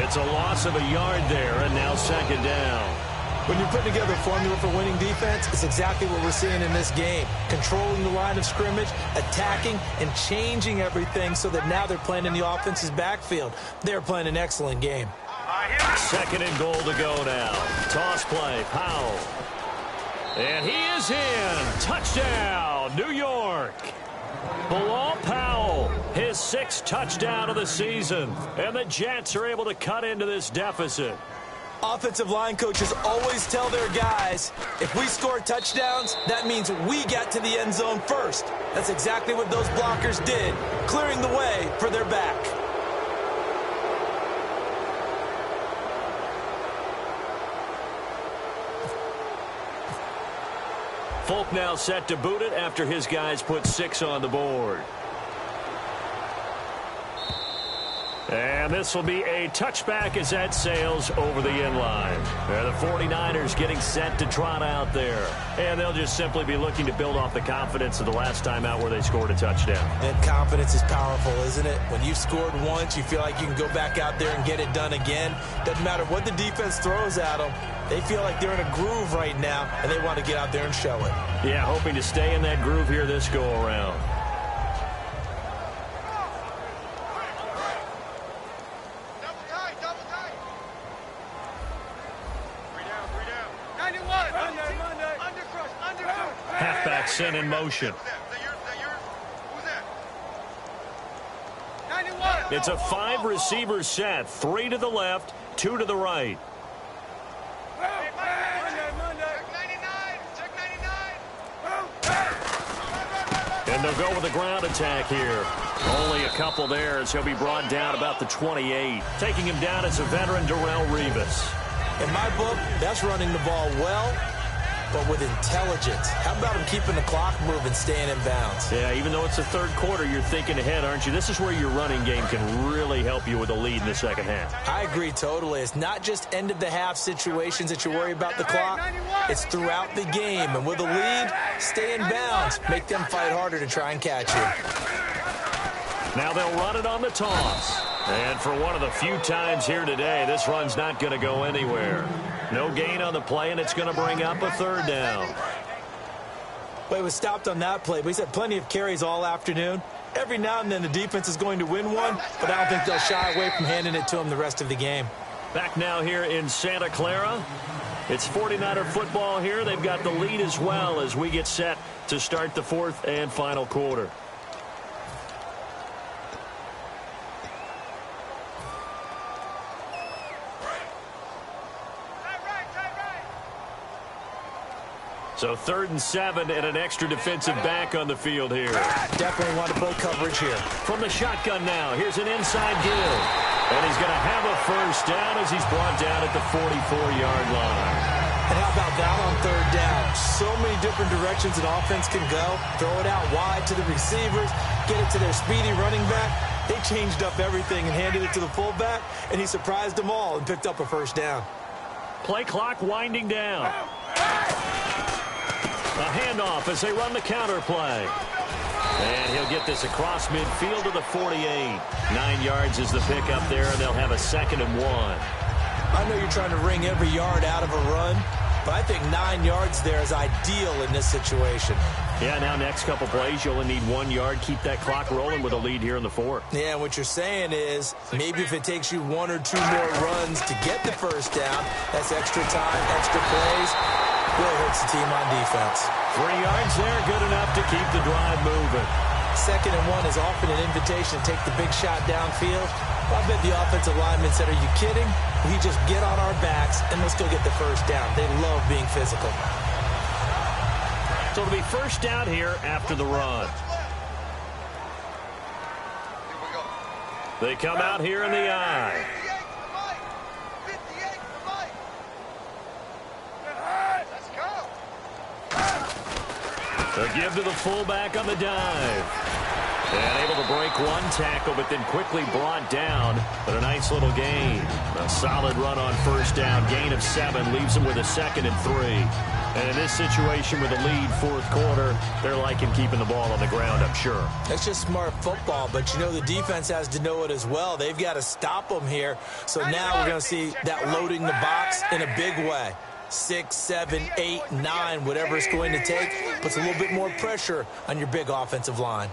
S2: It's a loss of a yard there, and now 2nd down.
S3: When you're putting together a formula for winning defense, it's exactly what we're seeing in this game. Controlling the line of scrimmage, attacking, and changing everything so that now they're playing in the offense's backfield. They're playing an excellent game.
S2: 2nd and goal to go now. Toss play, Powell. And he is in. Touchdown, New York. Bilal Powell, his 6th touchdown of the season. And the Jets are able to cut into this deficit.
S3: Offensive line coaches always tell their guys, if we score touchdowns, that means we get to the end zone first. That's exactly what those blockers did, clearing the way for their back.
S2: Folk now set to boot it after his guys put 6 on the board. And this will be a touchback as that sails over the end line. The 49ers getting set to trot out there. And they'll just simply be looking to build off the confidence of the last time out where they scored a touchdown.
S3: And confidence is powerful, isn't it? When you've scored once, you feel like you can go back out there and get it done again. Doesn't matter what the defense throws at them. They feel like they're in a groove right now, and they want to get out there and show it.
S2: Yeah, hoping to stay in that groove here this go-around. Halfback sent in motion. It's a 5-receiver set. 3 to the left, 2 to the right. And they'll go with a ground attack here. Only a couple there as he'll be brought down about the 28. Taking him down is a veteran, Darrelle Revis.
S3: In my book, that's running the ball well, but with intelligence. How about him keeping the clock moving, staying in bounds?
S2: Yeah, even though it's the 3rd quarter, you're thinking ahead, aren't you? This is where your running game can really help you with a lead in the 2nd half.
S3: I agree totally. It's not just end-of-the-half situations that you worry about the clock. It's throughout the game. And with a lead, stay in bounds. Make them fight harder to try and catch you.
S2: Now they'll run it on the toss. And for one of the few times here today, this run's not going to go anywhere. No gain on the play, and it's going to bring up a 3rd down.
S3: Well, he was stopped on that play, but he's had plenty of carries all afternoon. Every now and then the defense is going to win one, but I don't think they'll shy away from handing it to them the rest of the game.
S2: Back now here in Santa Clara. It's 49er football here. They've got the lead as well as we get set to start the fourth and final quarter. So 3rd and 7 and an extra defensive back on the field here.
S3: Definitely want to break coverage here.
S2: From the shotgun now, here's an inside give. And he's going to have a first down as he's brought down at the 44-yard line.
S3: And how about that on 3rd down? So many different directions an offense can go. Throw it out wide to the receivers, get it to their speedy running back. They changed up everything and handed it to the fullback, and he surprised them all and picked up a first down.
S2: Play clock winding down. A handoff as they run the counter play. And he'll get this across midfield to the 48. 9 yards is the pickup there, and they'll have a 2nd and 1.
S3: I know you're trying to wring every yard out of a run, but I think 9 yards there is ideal in this situation.
S2: Yeah, now next couple plays, you only need 1 yard. Keep that clock rolling with a lead here in the 4th.
S3: Yeah, what you're saying is maybe if it takes you 1 or 2 more runs to get the first down, that's extra time, extra plays. Really hurts the team on defense.
S2: 3 yards there, good enough to keep the drive moving.
S3: 2nd and 1 is often an invitation to take the big shot downfield. I bet the offensive linemen said, are you kidding? We just get on our backs and let's go get the first down. They love being physical.
S2: So it'll be first down here after the run. They come out here in the I. They'll give to the fullback on the dive. And able to break one tackle, but then quickly brought down. But a nice little gain. A solid run on first down. Gain of 7 leaves them with a 2nd and 3. And in this situation with a lead 4th quarter, they're liking keeping the ball on the ground, I'm sure.
S3: That's just smart football, but you know the defense has to know it as well. They've got to stop them here. So now we're going to see that loading the box in a big way. 6, 7, 8, 9, whatever it's going to take, puts a little bit more pressure on your big offensive line.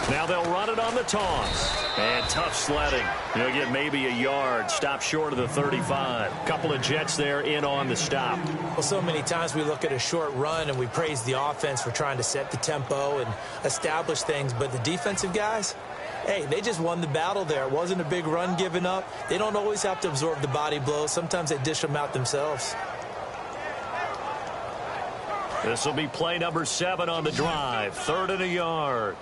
S2: Now they'll run it on the toss. And tough sledding. You'll get maybe a yard. Stop short of the 35. Couple of Jets there in on the stop.
S3: Well, so many times we look at a short run and we praise the offense for trying to set the tempo and establish things. But the defensive guys, hey, they just won the battle there. It wasn't a big run given up. They don't always have to absorb the body blows. Sometimes they dish them out themselves.
S2: This will be play number 7 on the drive. 3rd and a yard.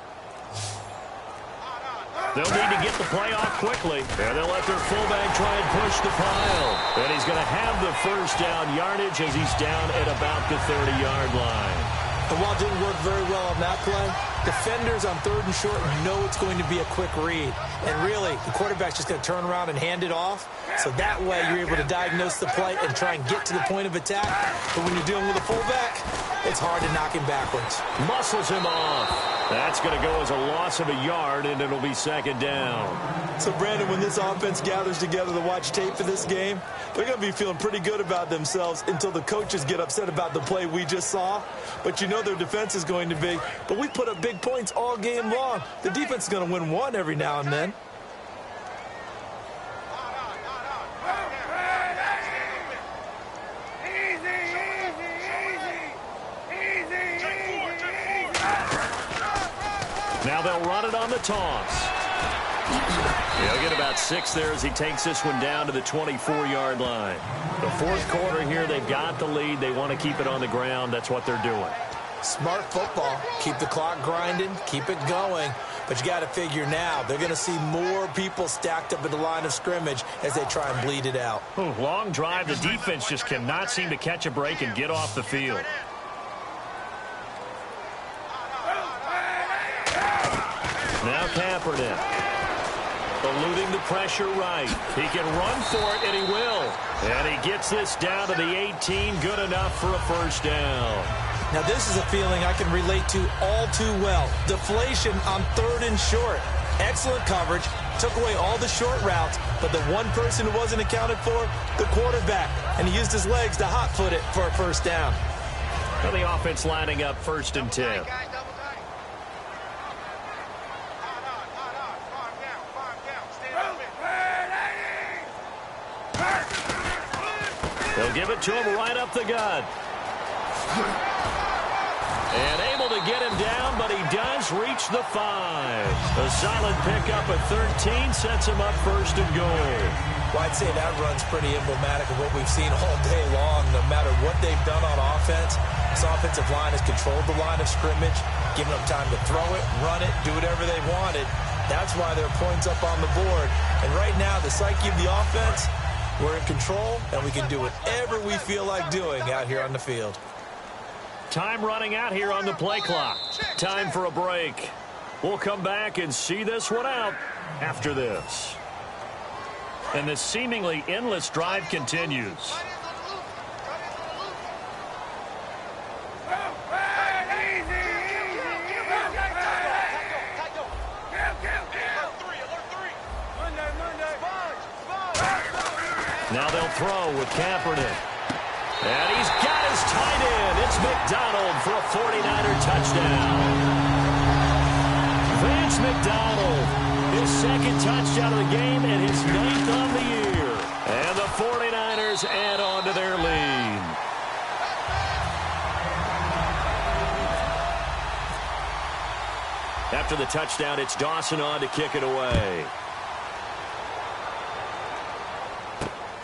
S2: They'll need to get the play off quickly. And they'll let their fullback try and push the pile. And he's going to have the first down yardage as he's down at about the 30-yard line.
S3: And while it didn't work very well on that play, defenders on 3rd and short know it's going to be a quick read. And really, the quarterback's just going to turn around and hand it off. So that way you're able to diagnose the play and try and get to the point of attack. But when you're dealing with a fullback, it's hard to knock him backwards.
S2: Muscles him off. That's going to go as a loss of a yard, and it'll be 2nd down.
S3: So, Brandon, when this offense gathers together to watch tape for this game, they're going to be feeling pretty good about themselves until the coaches get upset about the play we just saw. But you know their defense is going to be. But we put up big points all game long. The defense is going to win one every now and then.
S2: Now they'll run it on the toss. He'll get about 6 there as he takes this one down to the 24-yard line. The 4th quarter here, they've got the lead. They want to keep it on the ground. That's what they're doing.
S3: Smart football. Keep the clock grinding. Keep it going. But you got to figure now, they're going to see more people stacked up at the line of scrimmage as they try and bleed it out.
S2: Long drive. The defense just cannot seem to catch a break and get off the field. Now Kaepernick, eluding the pressure right. He can run for it, and he will. And he gets this down to the 18, good enough for a first down.
S3: Now this is a feeling I can relate to all too well. Deflation on 3rd and short. Excellent coverage, took away all the short routes, but the one person who wasn't accounted for, the quarterback. and he used his legs to hot-foot it for a first down.
S2: Well, the offense lining up 1st and 10.
S4: Guys, double tight. Calm down. Stand up.
S2: They'll give it to him right up the gut. And able to get him down, but he does reach the 5. A solid pickup at 13 sets him up 1st and goal.
S3: Well, I'd say that run's pretty emblematic of what we've seen all day long. No matter what they've done on offense, this offensive line has controlled the line of scrimmage, given them time to throw it, run it, do whatever they wanted. That's why there are points up on the board. And right now, the psyche of the offense, we're in control, and we can do whatever we feel like doing out here on the field.
S2: Time running out here on the play clock. Time for a break. We'll come back and see this one out after this. And this seemingly endless drive continues. Now they'll throw with Kaepernick. And he's got his tight end. It's McDonald for a 49er touchdown. Vance McDonald, his 2nd touchdown of the game and his 9th on the year. And the 49ers add on to their lead. After the touchdown, it's Dawson on to kick it away.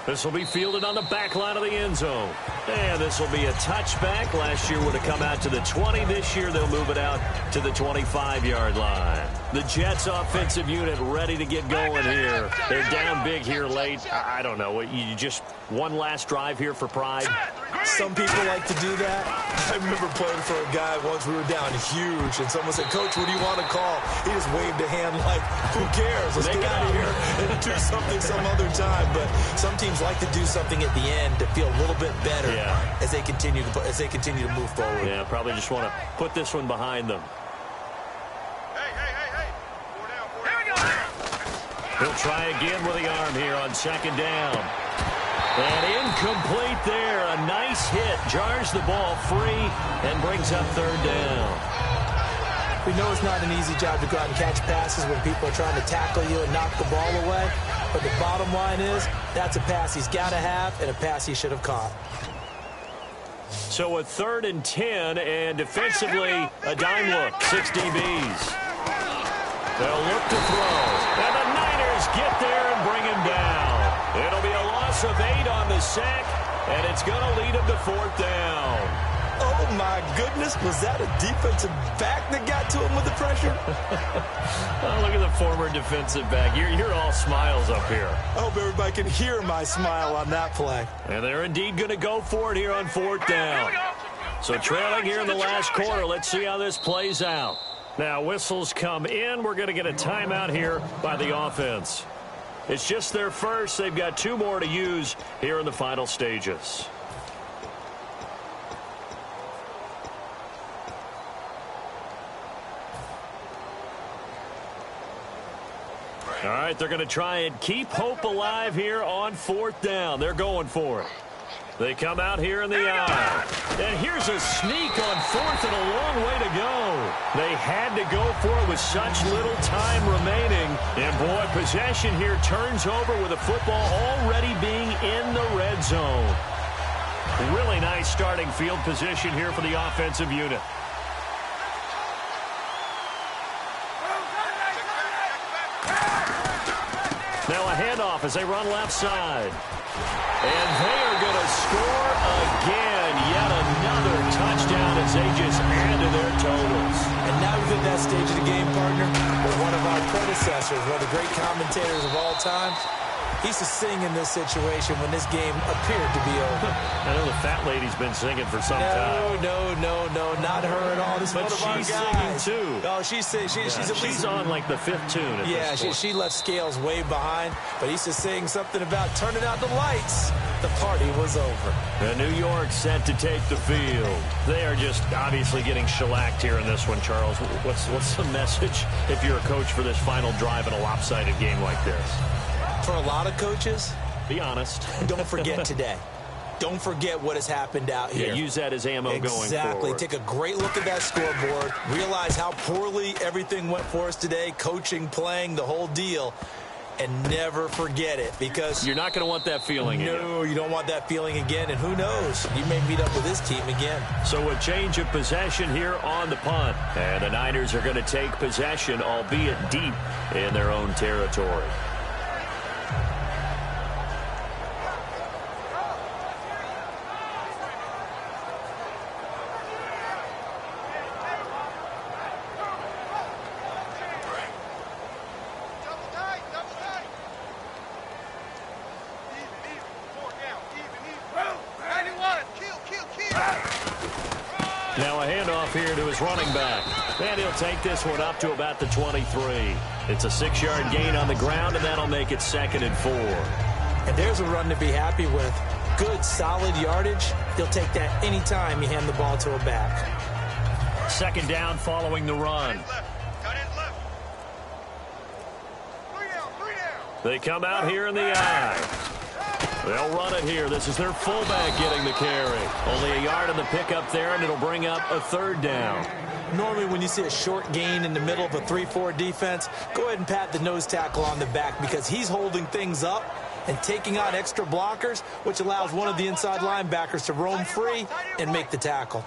S2: This will be fielded on the back line of the end zone. And this will be a touchback. Last year would have come out to the 20. This year they'll move it out to the 25-yard line. The Jets offensive unit ready to get going here. They're down big here late. I don't know. You just one last drive here for pride?
S3: Some people like to do that. I remember playing for a guy once. We were down huge, and someone said, "Coach, what do you want to call?" He just waved a hand like, "Who cares? Let's get out of here and do something some other time." But some teams like to do something at the end to feel a little bit better as they continue to move forward.
S2: Yeah, probably just want to put this one behind them.
S4: Hey. 4 down.
S2: He'll try again with the arm here on 2nd down. And incomplete there. A nice hit. Jars the ball free and brings up 3rd down.
S3: We know it's not an easy job to go out and catch passes when people are trying to tackle you and knock the ball away. But the bottom line is that's a pass he's got to have and a pass he should have caught.
S2: So a 3rd and 10, and defensively a dime look. 6 DBs. They'll look to throw. And the Niners get there and bring him down. It'll be a loss of 8 on the sack, and it's going to lead him to 4th down.
S3: Oh, my goodness. Was that a defensive back that got to him with the pressure?
S2: Oh, look at the former defensive back. You're all smiles up here.
S3: I hope everybody can hear my smile on that play.
S2: And they're indeed going to go for it here on 4th down. So trailing here in the last quarter. Let's see how this plays out. Now, whistles come in. We're going to get a timeout here by the offense. It's just their first. They've got 2 more to use here in the final stages. All right, they're going to try and keep hope alive here on 4th down. They're going for it. They come out here in the eye. And here's a sneak on 4th and a long way to go. They had to go for it with such little time remaining. And, boy, possession here turns over with the football already being in the red zone. Really nice starting field position here for the offensive unit. Now a handoff as they run left side. And they are going to score again. Yet another touchdown as they just add to their totals.
S3: And now we've hit that stage of the game, partner, where one of our predecessors, one of the great commentators of all time, he used to sing in this situation when this game appeared to be over.
S2: I know the fat lady's been singing for some time.
S3: No, not her at all. This is
S2: but
S3: one of our
S2: she's
S3: guys.
S2: singing too.
S3: Oh, she's at least...
S2: She's on like the 5th tune at this point.
S3: she left Scales way behind, but he used to sing something about turning out the lights. The party was over.
S2: And New York set to take the field. They are just obviously getting shellacked here in this one, Charles. What's the message if you're a coach for this final drive in a lopsided game like this?
S3: For a lot of coaches,
S2: be honest.
S3: don't forget today. don't forget what has happened out here.
S2: Yeah, use that as ammo going forward.
S3: Exactly. Take a great look at that scoreboard. Realize how poorly everything went for us today, coaching, playing, the whole deal. And never forget it, because
S2: you're not going to want that feeling again.
S3: No, you don't want that feeling again. And who knows? You may meet up with this team again.
S2: So a change of possession here on the punt. And the Niners are going to take possession, albeit deep in their own territory. Now a handoff here to his running back. And he'll take this one up to about the 23. It's a 6-yard gain on the ground, and that'll make it 2nd and 4.
S3: And there's a run to be happy with. Good, solid yardage. He'll take that anytime you hand the ball to a back.
S2: 2nd down following the run. They come out here in the eye. They'll run it here. This is their fullback getting the carry. Only a yard on the pickup there, and it'll bring up a 3rd down.
S3: Normally when you see a short gain in the middle of a 3-4 defense, go ahead and pat the nose tackle on the back, because he's holding things up and taking on extra blockers, which allows one of the inside linebackers to roam free and make the tackle.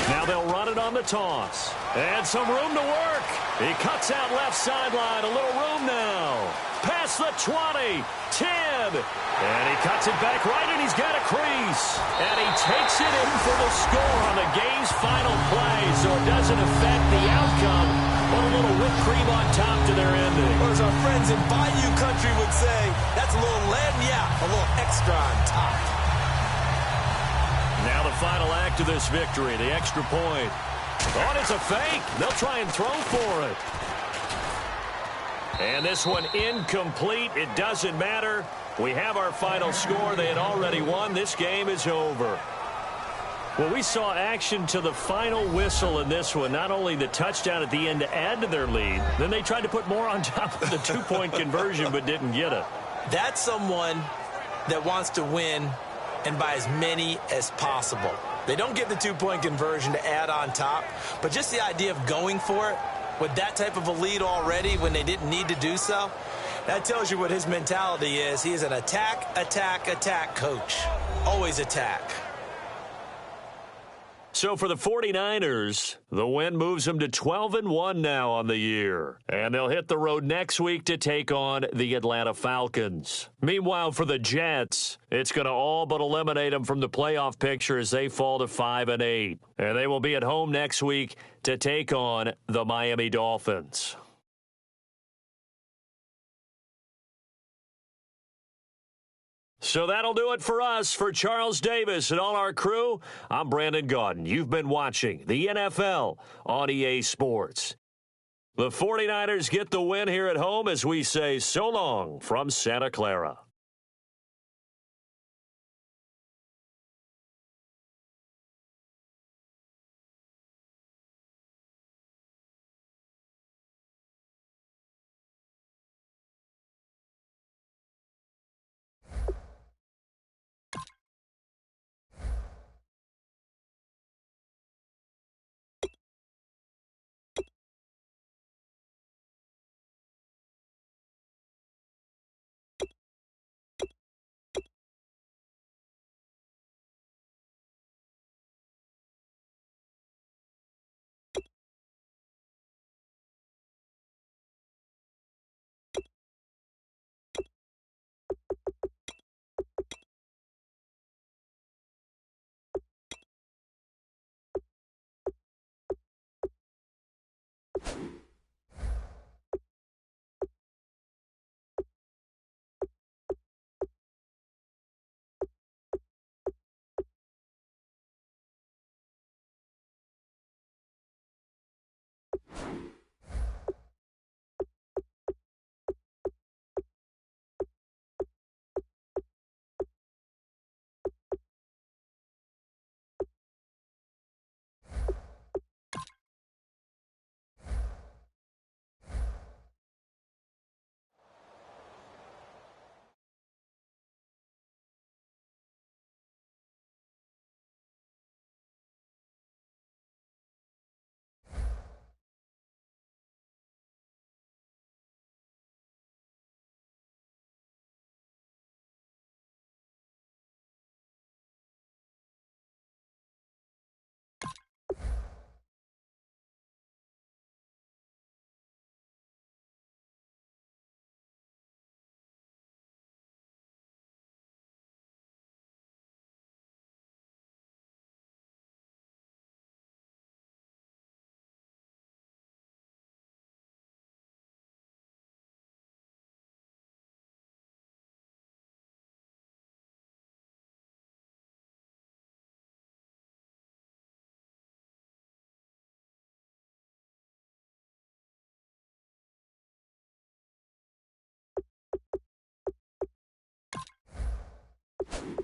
S2: Now they'll run it on the toss. And some room to work. He cuts out left sideline. A little room now. Past the 20. 10. And he cuts it back right, and he's got a crease. And he takes it in for the score on the game's final play, so it doesn't affect the outcome. But a little whipped cream on top to their ending.
S3: Or as our friends in Bayou Country would say, that's a little lagniappe, a little extra on top.
S2: Now the final act of this victory, the extra point. Oh, and it's a fake. They'll try and throw for it. And this one incomplete. It doesn't matter. We have our final score. They had already won. This game is over. Well, we saw action to the final whistle in this one. Not only the touchdown at the end to add to their lead, then they tried to put more on top of the 2-point conversion but didn't get it.
S3: That's someone that wants to win and by as many as possible. They don't get the 2-point conversion to add on top, but just the idea of going for it with that type of a lead already when they didn't need to do so, that tells you what his mentality is. He is an attack, attack, attack coach. Always attack.
S2: So for the 49ers, the win moves them to 12-1 now on the year. And they'll hit the road next week to take on the Atlanta Falcons. Meanwhile, for the Jets, it's going to all but eliminate them from the playoff picture as they fall to 5-8. And they will be at home next week to take on the Miami Dolphins. So that'll do it for us. For Charles Davis and all our crew, I'm Brandon Gaudin. You've been watching the NFL on EA Sports. The 49ers get the win here at home as we say so long from Santa Clara.
S5: you